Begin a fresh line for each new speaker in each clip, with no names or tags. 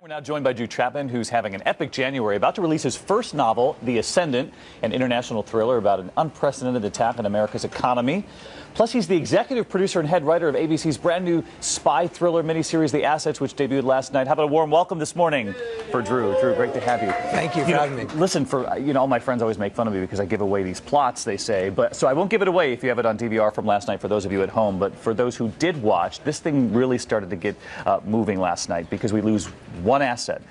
We're now joined by Chapman, who's having an epic January, about to release his first novel, The Ascendant, an international thriller about an unprecedented attack on America's economy. Plus, he's the executive producer and head writer of ABC's brand new spy thriller miniseries, The Assets, which debuted last night. How about a warm welcome this morning for Drew? Drew, great to have you.
Thank you for having me.
Listen, all my friends always make fun of me because I give away these plots, they say. So I won't give it away if you have it on DVR from last night for those of you at home. But for those who did watch, this thing really started to get moving last night because we lose one asset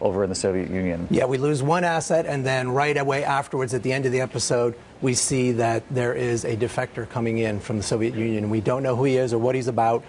over in the Soviet Union.
Yeah, we lose one asset, and then right away afterwards, at the end of the episode, we see that there is a defector coming in from the Soviet Union. We don't know who he is or what he's about.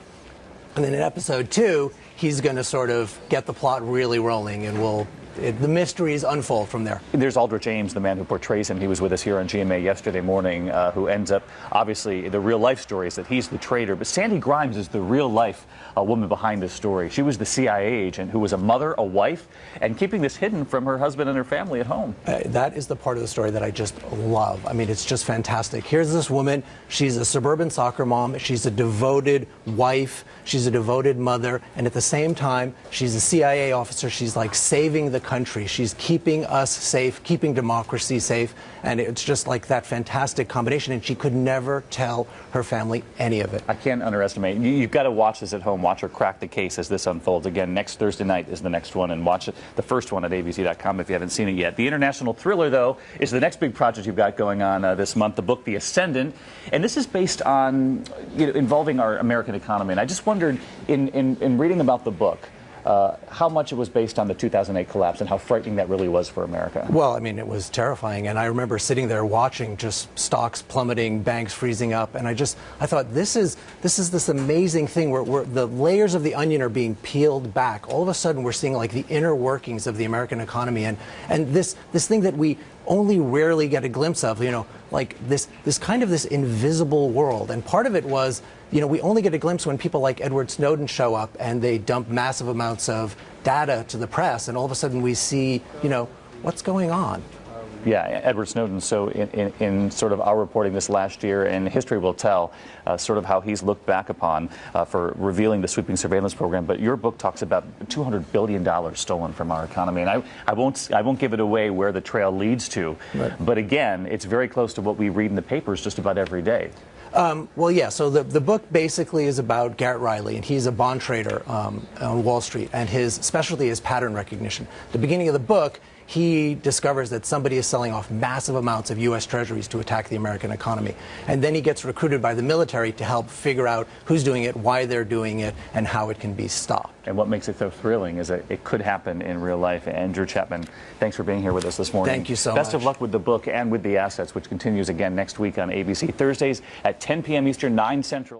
And then in episode 2, he's going to sort of get the plot really rolling, and the mysteries unfold from there.
There's Aldrich Ames, the man who portrays him. He was with us here on GMA yesterday morning, who ends up, obviously, the real-life story is that he's the traitor. But Sandy Grimes is the real-life woman behind this story. She was the CIA agent who was a mother, a wife, and keeping this hidden from her husband and her family at home.
That is the part of the story that I just love. I mean, it's just fantastic. Here's this woman. She's a suburban soccer mom. She's a devoted wife. She's a devoted mother. And at the same time, she's a CIA officer. She's like saving the country. She's keeping us safe, keeping democracy safe, and it's just like that fantastic combination, and she could never tell her family any of it.
I can't underestimate. You've got to watch this at home. Watch her crack the case as this unfolds. Again, next Thursday night is the next one, and watch the first one at abc.com if you haven't seen it yet. The international thriller, though, is the next big project you've got going on this month, the book The Ascendant, and this is based on, involving our American economy. And I just wondered, in reading about the book, how much it was based on the 2008 collapse and how frightening that really was for America.
Well, I mean, it was terrifying, and I remember sitting there watching just stocks plummeting, banks freezing up, and I thought this is this amazing thing where the layers of the onion are being peeled back. All of a sudden, we're seeing like the inner workings of the American economy, and this thing that we only rarely get a glimpse of, like this kind of this invisible world. And part of it was, we only get a glimpse when people like Edward Snowden show up and they dump massive amounts of data to the press, and all of a sudden we see, what's going on.
Yeah, Edward Snowden. So in sort of our reporting this last year, and history will tell sort of how he's looked back upon for revealing the sweeping surveillance program. But your book talks about $200 billion stolen from our economy, and I won't give it away where the trail leads to. Right. But again, it's very close to what we read in the papers just about every day.
Well, yeah, so the book basically is about Garrett Riley, and he's a bond trader on Wall Street, and his specialty is pattern recognition. At the beginning of the book, he discovers that somebody is selling off massive amounts of U.S. treasuries to attack the American economy. And then he gets recruited by the military to help figure out who's doing it, why they're doing it, and how it can be stopped.
And what makes it so thrilling is that it could happen in real life. And Drew Chapman, thanks for being here with us this morning.
Thank you so much.
Best of luck with the book and with The Assets, which continues again next week on ABC, Thursdays at 10 p.m. Eastern, 9 Central.